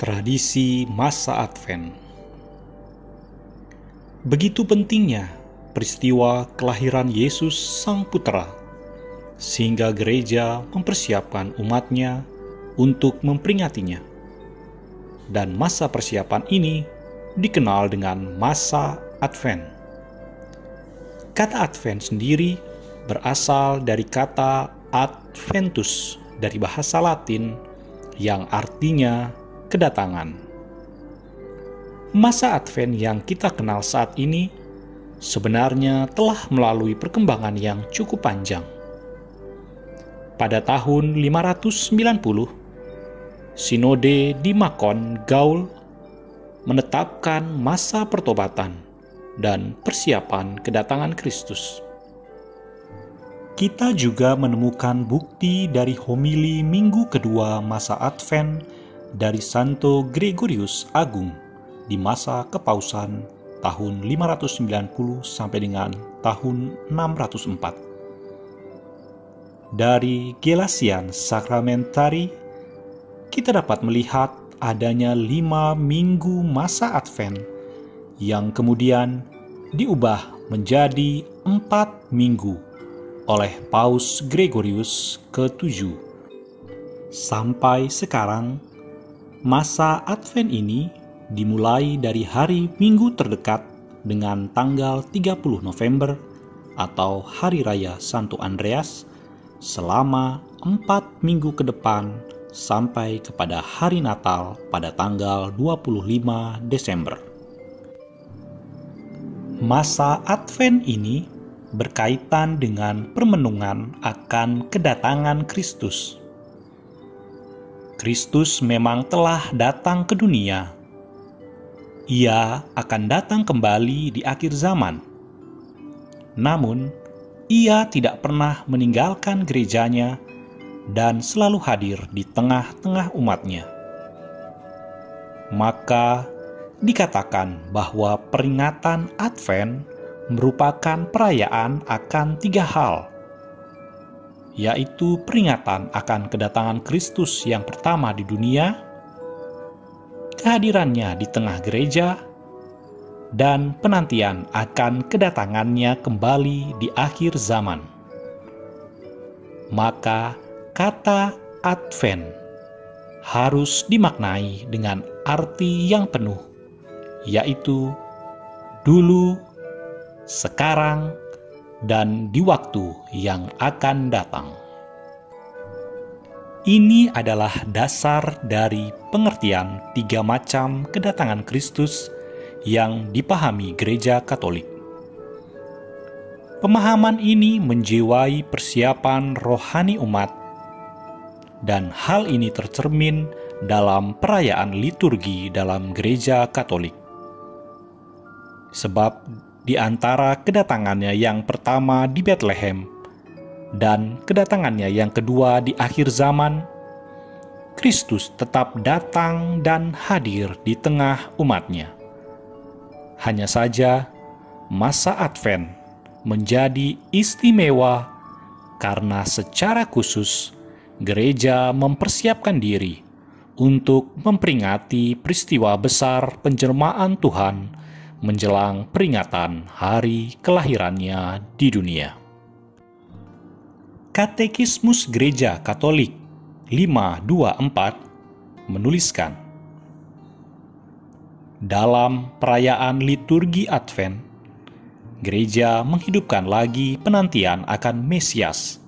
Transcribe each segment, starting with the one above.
Tradisi masa Advent. Begitu pentingnya peristiwa kelahiran Yesus Sang Putera, sehingga gereja mempersiapkan umatnya untuk memperingatinya. Dan masa persiapan ini dikenal dengan masa Advent. Kata Advent sendiri berasal dari kata Adventus dari bahasa Latin yang artinya kedatangan. Masa Advent yang kita kenal saat ini sebenarnya telah melalui perkembangan yang cukup panjang. Pada tahun 590, Sinode di Makon, Gaul, menetapkan masa pertobatan dan persiapan kedatangan Kristus. Kita juga menemukan bukti dari homili minggu kedua masa Advent dari Santo Gregorius Agung di masa kepausan tahun 590 sampai dengan tahun 604. Dari Gelasian Sacramentari, kita dapat melihat adanya 5 minggu masa Advent yang kemudian diubah menjadi 4 minggu oleh Paus Gregorius ke-7. Sampai sekarang, masa Advent ini dimulai dari hari Minggu terdekat dengan tanggal 30 November atau Hari Raya Santo Andreas selama 4 minggu ke depan sampai kepada Hari Natal pada tanggal 25 Desember. Masa Advent ini berkaitan dengan permenungan akan kedatangan Kristus. Kristus memang telah datang ke dunia. Ia akan datang kembali di akhir zaman. Namun, ia tidak pernah meninggalkan gerejanya dan selalu hadir di tengah-tengah umatnya. Maka, dikatakan bahwa peringatan Advent merupakan perayaan akan 3 hal, yaitu peringatan akan kedatangan Kristus yang pertama di dunia, kehadirannya di tengah gereja, dan penantian akan kedatangannya kembali di akhir zaman. Maka kata Advent harus dimaknai dengan arti yang penuh, yaitu dulu, sekarang, dan di waktu yang akan datang. Ini adalah dasar dari pengertian 3 macam kedatangan Kristus yang dipahami Gereja Katolik. Pemahaman ini menjiwai persiapan rohani umat, dan hal ini tercermin dalam perayaan liturgi dalam Gereja Katolik. Sebab di antara kedatangannya yang pertama di Betlehem dan kedatangannya yang kedua di akhir zaman, Kristus tetap datang dan hadir di tengah umatnya. Hanya saja, masa Advent menjadi istimewa karena secara khusus gereja mempersiapkan diri untuk memperingati peristiwa besar penjelmaan Tuhan menjelang peringatan hari kelahirannya di dunia. Katekismus Gereja Katolik 524 menuliskan, dalam perayaan liturgi Advent, gereja menghidupkan lagi penantian akan Mesias.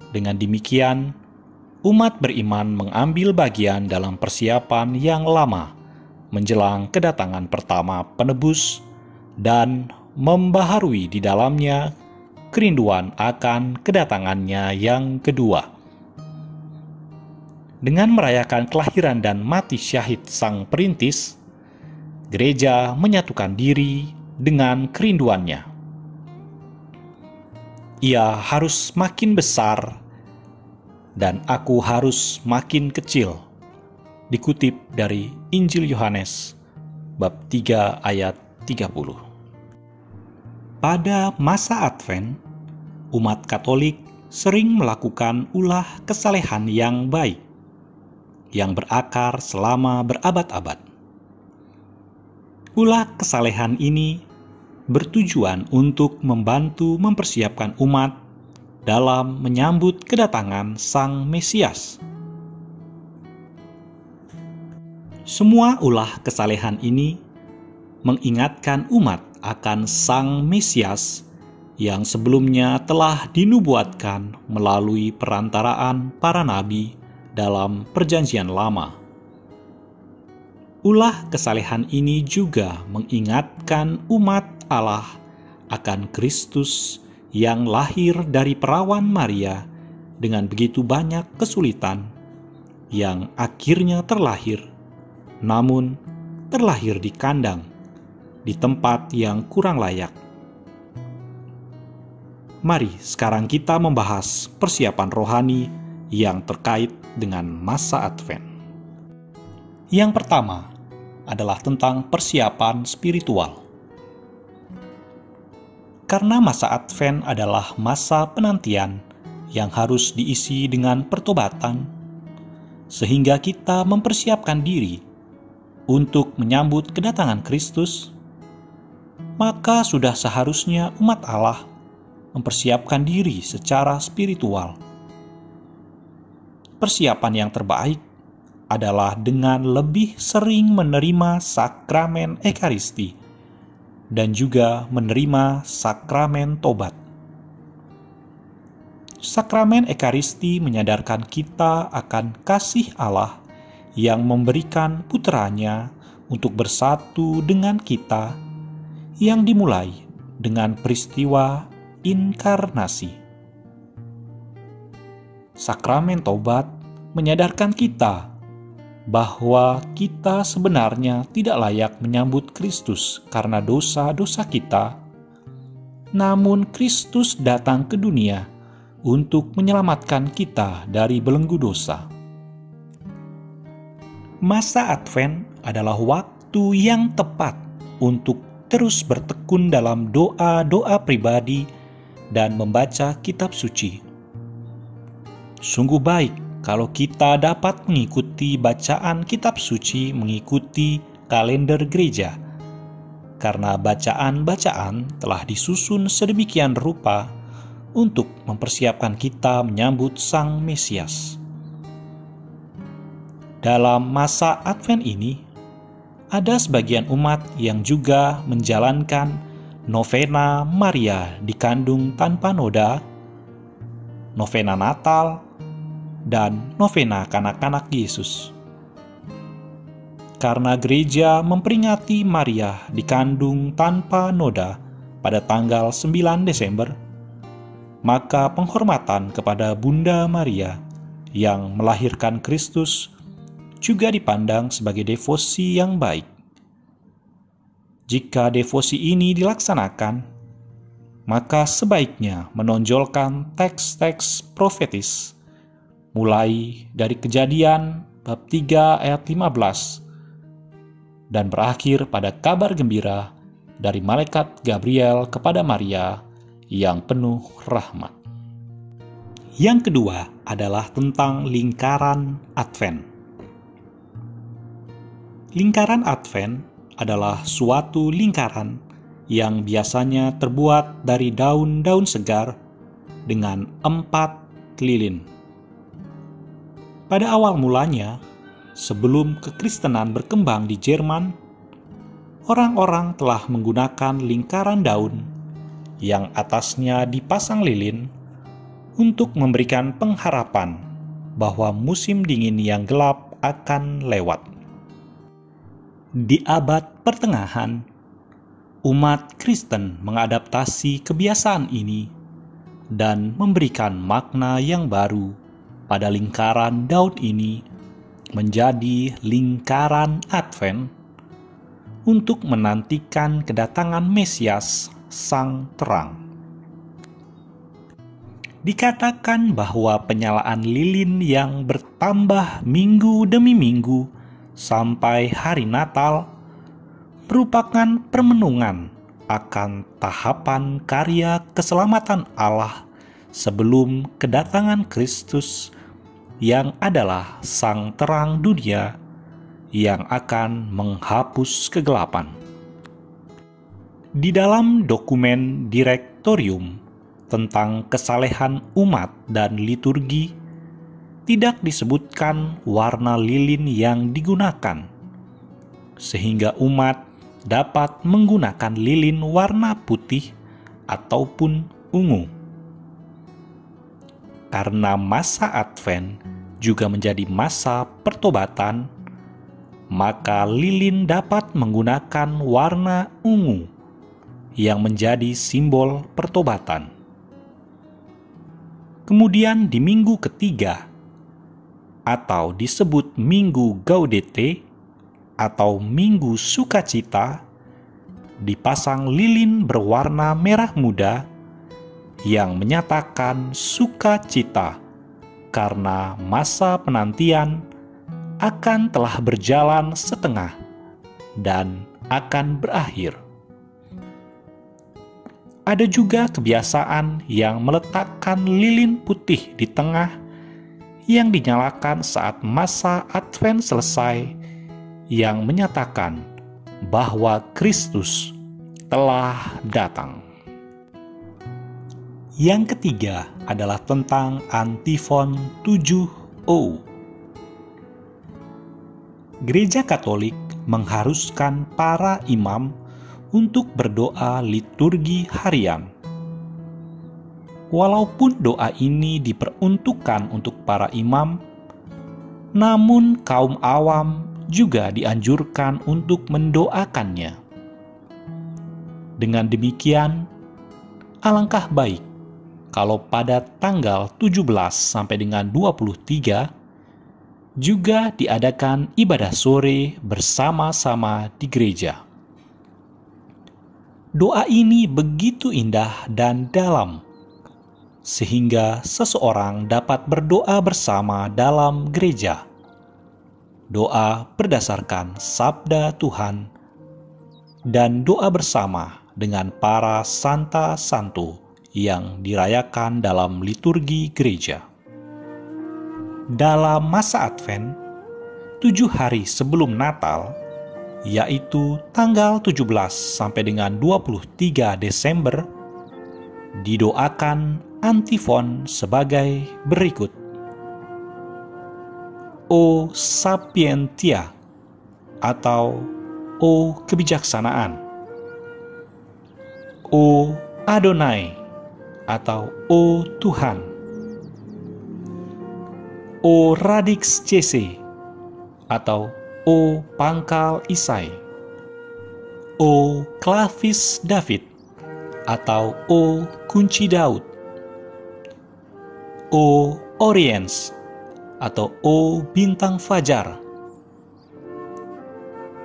Dengan demikian, umat beriman mengambil bagian dalam persiapan yang lama menjelang kedatangan pertama penebus dan membaharui di dalamnya kerinduan akan kedatangannya yang kedua. Dengan merayakan kelahiran dan mati syahid Sang Perintis, gereja menyatukan diri dengan kerinduannya. Ia harus makin besar dan aku harus makin kecil. Dikutip dari Injil Yohanes bab 3 ayat 30. Pada masa Advent, umat Katolik sering melakukan ulah kesalehan yang baik, yang berakar selama berabad-abad. Ulah kesalehan ini bertujuan untuk membantu mempersiapkan umat dalam menyambut kedatangan Sang Mesias. Semua ulah kesalehan ini mengingatkan umat akan Sang Mesias yang sebelumnya telah dinubuatkan melalui perantaraan para nabi dalam Perjanjian Lama. Ulah kesalehan ini juga mengingatkan umat Allah akan Kristus yang lahir dari perawan Maria dengan begitu banyak kesulitan, yang akhirnya terlahir, namun terlahir di kandang, di tempat yang kurang layak. Mari sekarang kita membahas persiapan rohani yang terkait dengan masa Advent. Yang pertama adalah tentang persiapan spiritual. Karena masa Advent adalah masa penantian yang harus diisi dengan pertobatan, sehingga kita mempersiapkan diri untuk menyambut kedatangan Kristus, maka sudah seharusnya umat Allah mempersiapkan diri secara spiritual. Persiapan yang terbaik adalah dengan lebih sering menerima sakramen Ekaristi dan juga menerima sakramen tobat. Sakramen Ekaristi menyadarkan kita akan kasih Allah yang memberikan putranya untuk bersatu dengan kita, yang dimulai dengan peristiwa inkarnasi. Sakramen tobat menyadarkan kita bahwa kita sebenarnya tidak layak menyambut Kristus karena dosa-dosa kita, namun Kristus datang ke dunia untuk menyelamatkan kita dari belenggu dosa. Masa Advent adalah waktu yang tepat untuk terus bertekun dalam doa-doa pribadi dan membaca kitab suci. Sungguh baik kalau kita dapat mengikuti bacaan kitab suci mengikuti kalender gereja, karena bacaan-bacaan telah disusun sedemikian rupa untuk mempersiapkan kita menyambut Sang Mesias. Dalam masa Advent ini, ada sebagian umat yang juga menjalankan novena Maria dikandung tanpa noda, novena Natal, dan novena kanak-kanak Yesus. Karena gereja memperingati Maria dikandung tanpa noda pada tanggal 9 Desember, maka penghormatan kepada Bunda Maria yang melahirkan Kristus juga dipandang sebagai devosi yang baik. Jika devosi ini dilaksanakan, maka sebaiknya menonjolkan teks-teks profetis, mulai dari Kejadian bab 3 ayat 15, dan berakhir pada kabar gembira dari malaikat Gabriel kepada Maria yang penuh rahmat. Yang kedua adalah tentang lingkaran Advent. Lingkaran Advent adalah suatu lingkaran yang biasanya terbuat dari daun-daun segar dengan 4 lilin. Pada awal mulanya, sebelum kekristenan berkembang di Jerman, orang-orang telah menggunakan lingkaran daun yang atasnya dipasang lilin untuk memberikan pengharapan bahwa musim dingin yang gelap akan lewat. Di abad pertengahan, umat Kristen mengadaptasi kebiasaan ini dan memberikan makna yang baru pada lingkaran daun ini menjadi lingkaran Advent untuk menantikan kedatangan Mesias, Sang Terang. Dikatakan bahwa penyalaan lilin yang bertambah minggu demi minggu sampai hari Natal merupakan permenungan akan tahapan karya keselamatan Allah sebelum kedatangan Kristus yang adalah sang terang dunia yang akan menghapus kegelapan. Di dalam dokumen direktorium tentang kesalehan umat dan liturgi, tidak disebutkan warna lilin yang digunakan, sehingga umat dapat menggunakan lilin warna putih ataupun ungu. Karena masa Advent juga menjadi masa pertobatan, maka lilin dapat menggunakan warna ungu yang menjadi simbol pertobatan. Kemudian di minggu ketiga, atau disebut Minggu Gaudete atau Minggu Sukacita, dipasang lilin berwarna merah muda yang menyatakan sukacita karena masa penantian akan telah berjalan setengah dan akan berakhir. Ada juga kebiasaan yang meletakkan lilin putih di tengah yang dinyalakan saat masa Advent selesai, yang menyatakan bahwa Kristus telah datang. Yang ketiga adalah tentang antifon 7O. Gereja Katolik mengharuskan para imam untuk berdoa liturgi harian. Walaupun doa ini diperuntukkan untuk para imam, namun kaum awam juga dianjurkan untuk mendoakannya. Dengan demikian, alangkah baik kalau pada tanggal 17 sampai dengan 23 juga diadakan ibadah sore bersama-sama di gereja. Doa ini begitu indah dan dalam, sehingga seseorang dapat berdoa bersama dalam gereja. Doa berdasarkan sabda Tuhan dan doa bersama dengan para Santa Santo yang dirayakan dalam liturgi gereja. Dalam masa Advent, 7 hari sebelum Natal, yaitu tanggal 17 sampai dengan 23 Desember, didoakan antifon sebagai berikut. O sapientia, atau O kebijaksanaan. O Adonai, atau O Tuhan. O radix Jese, atau O pangkal Isai. O clavis David, atau O kunci Daud. O Oriens, atau O bintang fajar.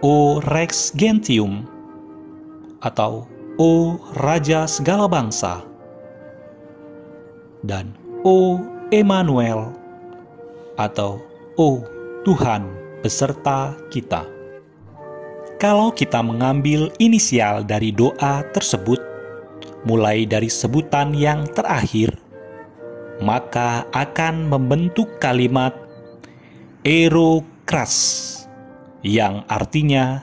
O Rex Gentium, atau O Raja segala bangsa. Dan O Emmanuel, atau O Tuhan beserta kita. Kalau kita mengambil inisial dari doa tersebut, mulai dari sebutan yang terakhir, maka akan membentuk kalimat Erokras, yang artinya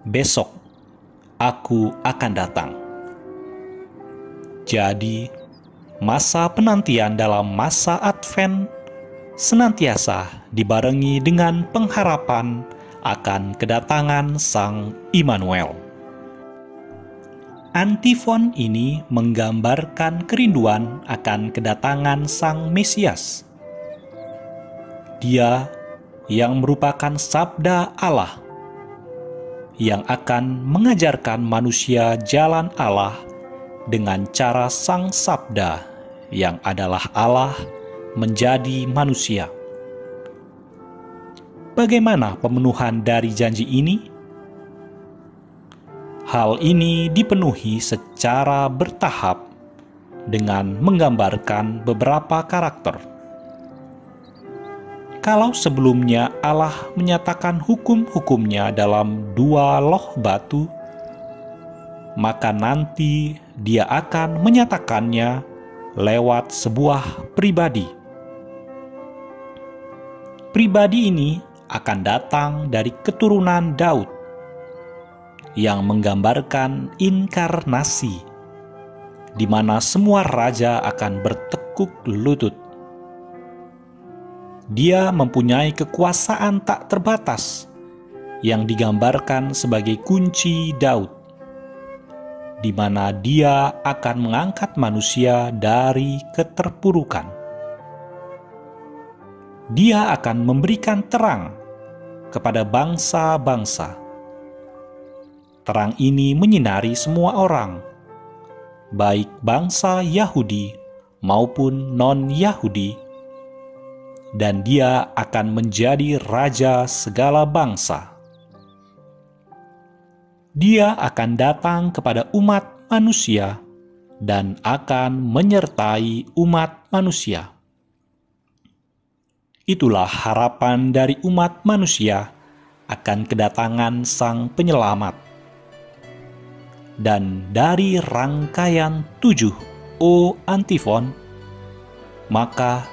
besok aku akan datang. Jadi, masa penantian dalam masa Advent senantiasa dibarengi dengan pengharapan akan kedatangan Sang Immanuel. Antifon ini menggambarkan kerinduan akan kedatangan Sang Mesias. Dia yang merupakan sabda Allah, yang akan mengajarkan manusia jalan Allah dengan cara Sang Sabda yang adalah Allah menjadi manusia. Bagaimana pemenuhan dari janji ini? Hal ini dipenuhi secara bertahap dengan menggambarkan beberapa karakter. Kalau sebelumnya Allah menyatakan hukum-hukumnya dalam 2 loh batu, maka nanti Dia akan menyatakannya lewat sebuah pribadi. Pribadi ini akan datang dari keturunan Daud, yang menggambarkan inkarnasi, di mana semua raja akan bertekuk lutut. Dia mempunyai kekuasaan tak terbatas, yang digambarkan sebagai kunci Daud, di mana dia akan mengangkat manusia dari keterpurukan. Dia akan memberikan terang kepada bangsa-bangsa. Terang ini menyinari semua orang, baik bangsa Yahudi maupun non-Yahudi, dan dia akan menjadi raja segala bangsa. Dia akan datang kepada umat manusia dan akan menyertai umat manusia. Itulah harapan dari umat manusia akan kedatangan Sang Penyelamat. Dan dari rangkaian 7 antifon, maka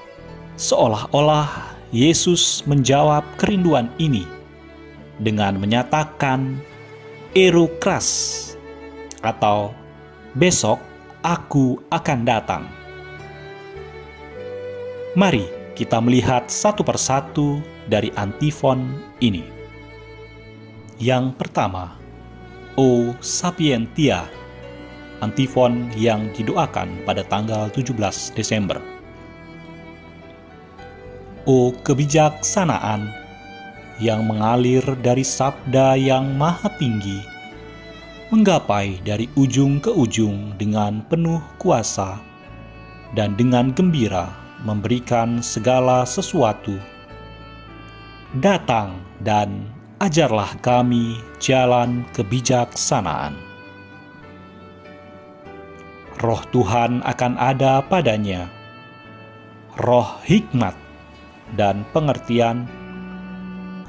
seolah-olah Yesus menjawab kerinduan ini dengan menyatakan Erukras, atau besok aku akan datang. Mari kita melihat satu persatu dari antifon ini. Yang pertama, O Sapientia, antifon yang didoakan pada tanggal 17 Desember. O kebijaksanaan yang mengalir dari sabda yang maha tinggi, menggapai dari ujung ke ujung dengan penuh kuasa, dan dengan gembira memberikan segala sesuatu. Datang dan ajarlah kami jalan kebijaksanaan. Roh Tuhan akan ada padanya, roh hikmat dan pengertian,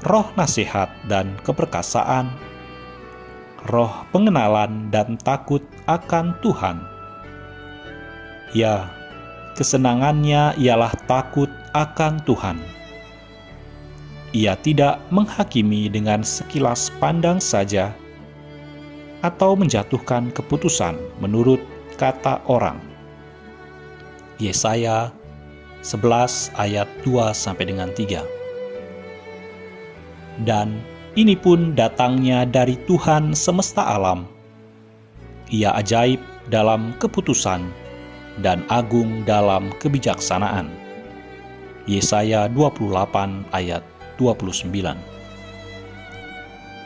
roh nasihat dan keperkasaan, roh pengenalan dan takut akan Tuhan. Ya, kesenangannya ialah takut akan Tuhan. Ia tidak menghakimi dengan sekilas pandang saja, atau menjatuhkan keputusan menurut kata orang. Yesaya 11 ayat 2-3. Dan ini pun datangnya dari Tuhan semesta alam. Ia ajaib dalam keputusan dan agung dalam kebijaksanaan. Yesaya 28 ayat 29.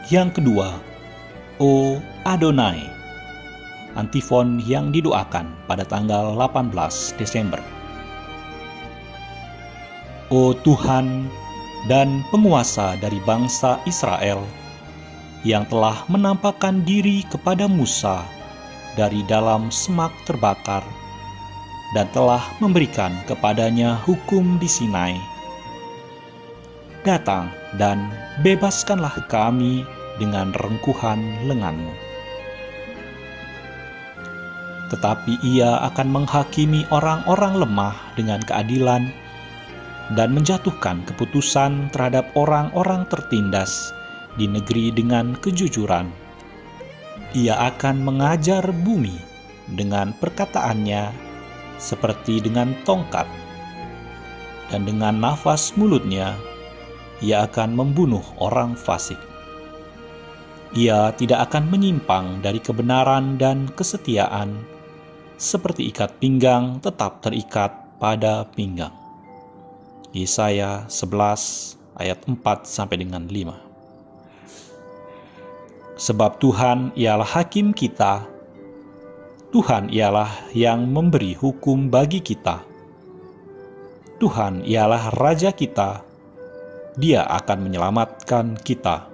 Yang kedua, O Adonai, antifon yang didoakan pada tanggal 18 Desember. O Tuhan dan penguasa dari bangsa Israel, yang telah menampakkan diri kepada Musa dari dalam semak terbakar, dan telah memberikan kepadanya hukum di Sinai. Datang dan bebaskanlah kami dengan rengkuhan lengan-Mu. Tetapi ia akan menghakimi orang-orang lemah dengan keadilan, dan menjatuhkan keputusan terhadap orang-orang tertindas di negeri dengan kejujuran. Ia akan mengajar bumi dengan perkataannya seperti dengan tongkat, dan dengan nafas mulutnya ia akan membunuh orang fasik. Ia tidak akan menyimpang dari kebenaran dan kesetiaan, seperti ikat pinggang tetap terikat pada pinggang. Yesaya 11 ayat 4-5. Sebab Tuhan ialah hakim kita, Tuhan ialah yang memberi hukum bagi kita. Tuhan ialah Raja kita, Dia akan menyelamatkan kita.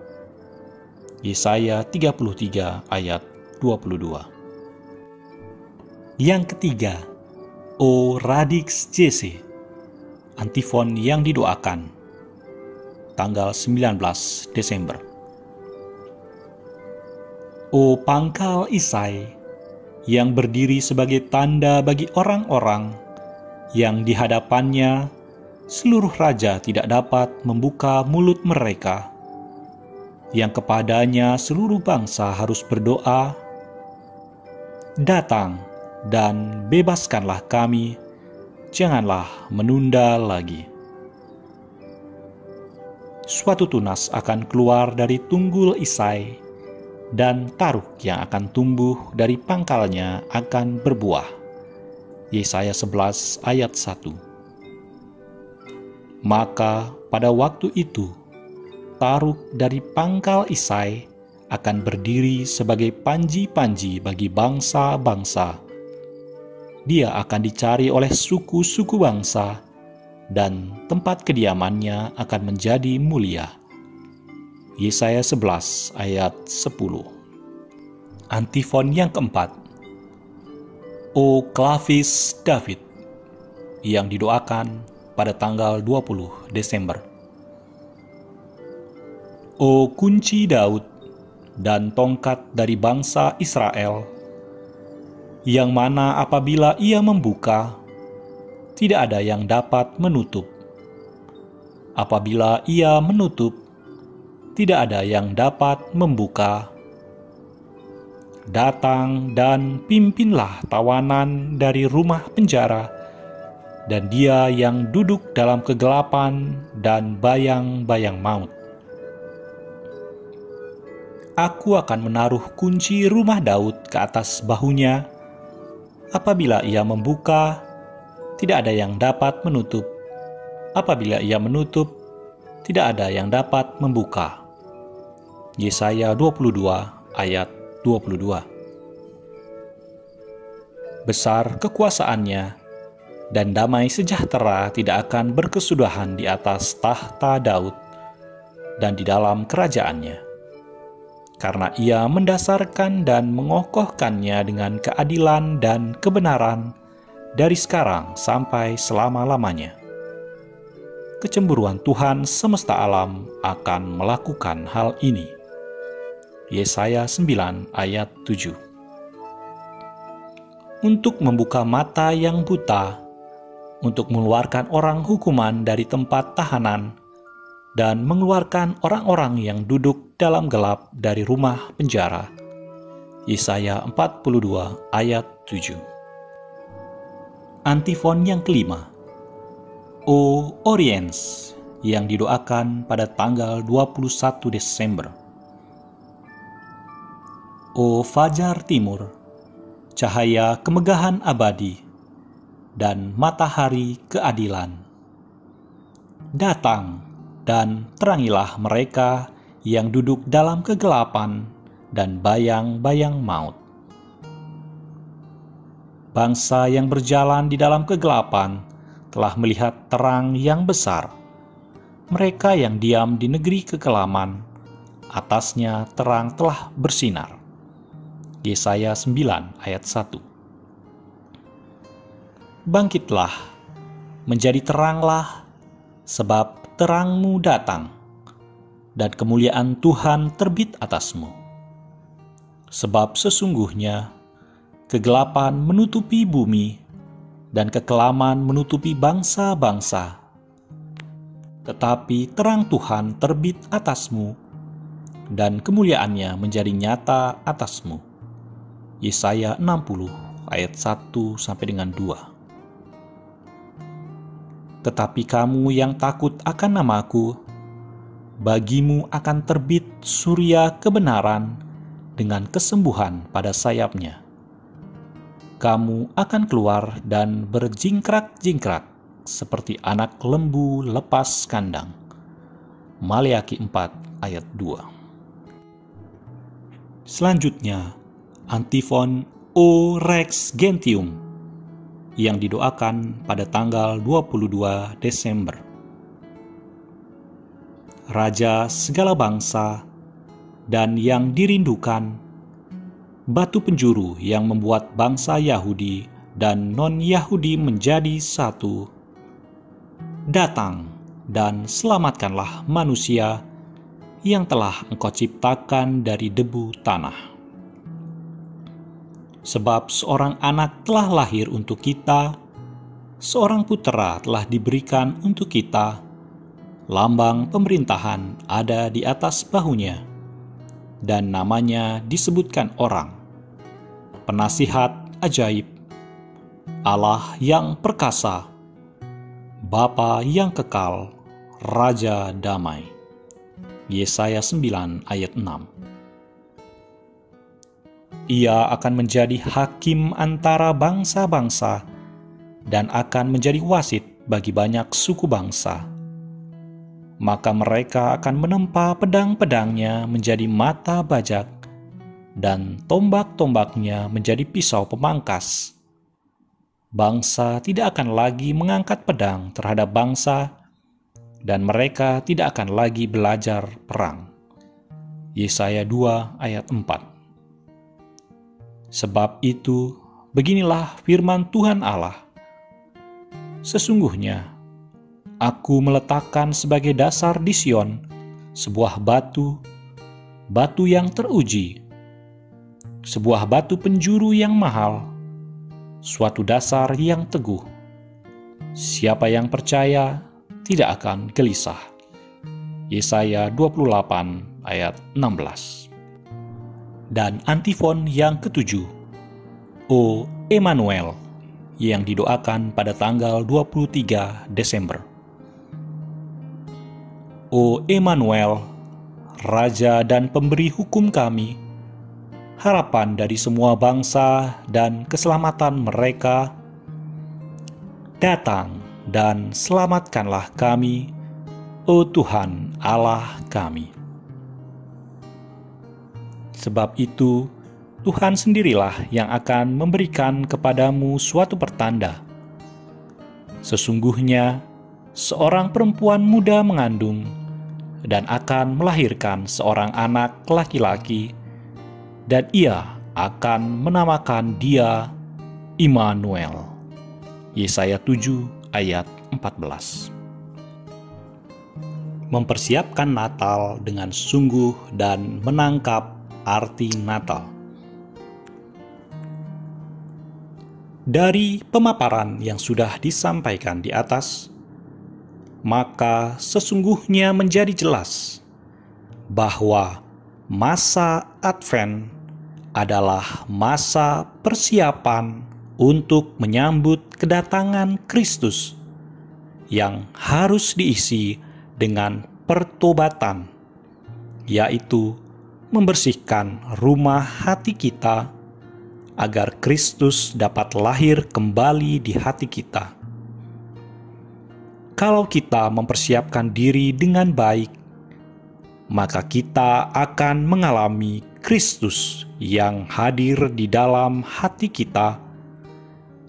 Yesaya 33 ayat 22. Yang ketiga, O Radix Jese, antifon yang didoakan tanggal 19 Desember. O pangkal Isai, yang berdiri sebagai tanda bagi orang-orang yang di hadapannya seluruh raja tidak dapat membuka mulut mereka, yang kepadanya seluruh bangsa harus berdoa, "Datang dan bebaskanlah kami, janganlah menunda lagi." Suatu tunas akan keluar dari tunggul Isai, dan taruk yang akan tumbuh dari pangkalnya akan berbuah. Yesaya 11 ayat 1. Maka pada waktu itu, taruk dari pangkal Isai akan berdiri sebagai panji-panji bagi bangsa-bangsa. Dia akan dicari oleh suku-suku bangsa, dan tempat kediamannya akan menjadi mulia. Yesaya 11 ayat 10. Antifon yang keempat. O Klavis David, yang didoakan pada tanggal 20 Desember. O kunci Daud dan tongkat dari bangsa Israel, yang mana apabila ia membuka, tidak ada yang dapat menutup. Apabila ia menutup, tidak ada yang dapat membuka. Datang dan pimpinlah tawanan dari rumah penjara, dan dia yang duduk dalam kegelapan dan bayang-bayang maut. Aku akan menaruh kunci rumah Daud ke atas bahunya. Apabila ia membuka, tidak ada yang dapat menutup. Apabila ia menutup, tidak ada yang dapat membuka. Yesaya 22 ayat 22. Besar kekuasaannya, dan damai sejahtera tidak akan berkesudahan di atas tahta Daud dan di dalam kerajaannya, karena ia mendasarkan dan mengokohkannya dengan keadilan dan kebenaran dari sekarang sampai selama-lamanya. Kecemburuan Tuhan semesta alam akan melakukan hal ini. Yesaya 9 ayat 7. Untuk membuka mata yang buta, untuk mengeluarkan orang hukuman dari tempat tahanan, dan mengeluarkan orang-orang yang duduk dalam gelap dari rumah penjara. Yesaya 42 ayat 7. Antifon yang kelima. O Oriens, yang didoakan pada tanggal 21 Desember. O Fajar Timur, cahaya kemegahan abadi, dan matahari keadilan. Datang dan terangilah mereka yang duduk dalam kegelapan dan bayang-bayang maut. Bangsa yang berjalan di dalam kegelapan telah melihat terang yang besar. Mereka yang diam di negeri kekelaman, atasnya terang telah bersinar. Yesaya 9 ayat 1. Bangkitlah, menjadi teranglah, sebab terangmu datang, dan kemuliaan Tuhan terbit atasmu. Sebab sesungguhnya kegelapan menutupi bumi, dan kekelaman menutupi bangsa-bangsa. Tetapi terang Tuhan terbit atasmu, dan kemuliaannya menjadi nyata atasmu. Yesaya 60 ayat 1-2. Tetapi kamu yang takut akan namaku, bagimu akan terbit surya kebenaran dengan kesembuhan pada sayapnya. Kamu akan keluar dan berjingkrak-jingkrak seperti anak lembu lepas kandang. Maleakhi 4 ayat 2. Selanjutnya, antifon O Rex Gentium, yang didoakan pada tanggal 22 Desember. Raja segala bangsa dan yang dirindukan, batu penjuru yang membuat bangsa Yahudi dan non-Yahudi menjadi satu. Datang dan selamatkanlah manusia yang telah Engkau ciptakan dari debu tanah. Sebab seorang anak telah lahir untuk kita, seorang putera telah diberikan untuk kita. Lambang pemerintahan ada di atas bahunya, dan namanya disebutkan orang, Penasihat Ajaib, Allah yang perkasa, Bapa yang kekal, Raja damai. Yesaya 9 ayat 6. Ia akan menjadi hakim antara bangsa-bangsa dan akan menjadi wasit bagi banyak suku bangsa. Maka mereka akan menempa pedang-pedangnya menjadi mata bajak dan tombak-tombaknya menjadi pisau pemangkas. Bangsa tidak akan lagi mengangkat pedang terhadap bangsa, dan mereka tidak akan lagi belajar perang. Yesaya 2 ayat 4. Sebab itu, beginilah firman Tuhan Allah. Sesungguhnya, Aku meletakkan sebagai dasar di Sion sebuah batu, batu yang teruji, sebuah batu penjuru yang mahal, suatu dasar yang teguh. Siapa yang percaya tidak akan gelisah. Yesaya 28 ayat 16. Dan antifon yang ketujuh, O Emmanuel, yang didoakan pada tanggal 23 Desember. O Emmanuel, Raja dan Pemberi hukum kami, harapan dari semua bangsa dan keselamatan mereka, datang dan selamatkanlah kami, O Tuhan Allah kami. Sebab itu, Tuhan sendirilah yang akan memberikan kepadamu suatu pertanda. Sesungguhnya, seorang perempuan muda mengandung dan akan melahirkan seorang anak laki-laki, dan ia akan menamakan dia Immanuel. Yesaya 7 ayat 14. Mempersiapkan Natal dengan sungguh dan menangkap arti Natal. Dari pemaparan yang sudah disampaikan di atas, maka sesungguhnya menjadi jelas bahwa masa Advent adalah masa persiapan untuk menyambut kedatangan Kristus yang harus diisi dengan pertobatan, yaitu membersihkan rumah hati kita agar Kristus dapat lahir kembali di hati kita. Kalau kita mempersiapkan diri dengan baik, maka kita akan mengalami Kristus yang hadir di dalam hati kita,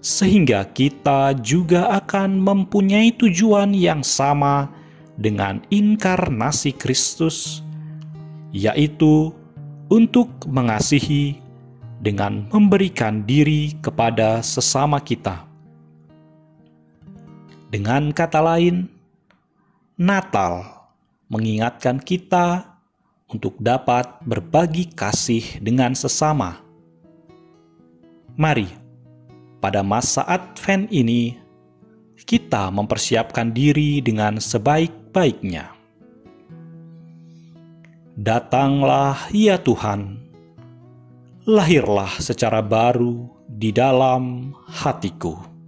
sehingga kita juga akan mempunyai tujuan yang sama dengan inkarnasi Kristus, yaitu untuk mengasihi dengan memberikan diri kepada sesama kita. Dengan kata lain, Natal mengingatkan kita untuk dapat berbagi kasih dengan sesama. Mari, pada masa Advent ini, kita mempersiapkan diri dengan sebaik-baiknya. Datanglah ya Tuhan, lahirlah secara baru di dalam hatiku.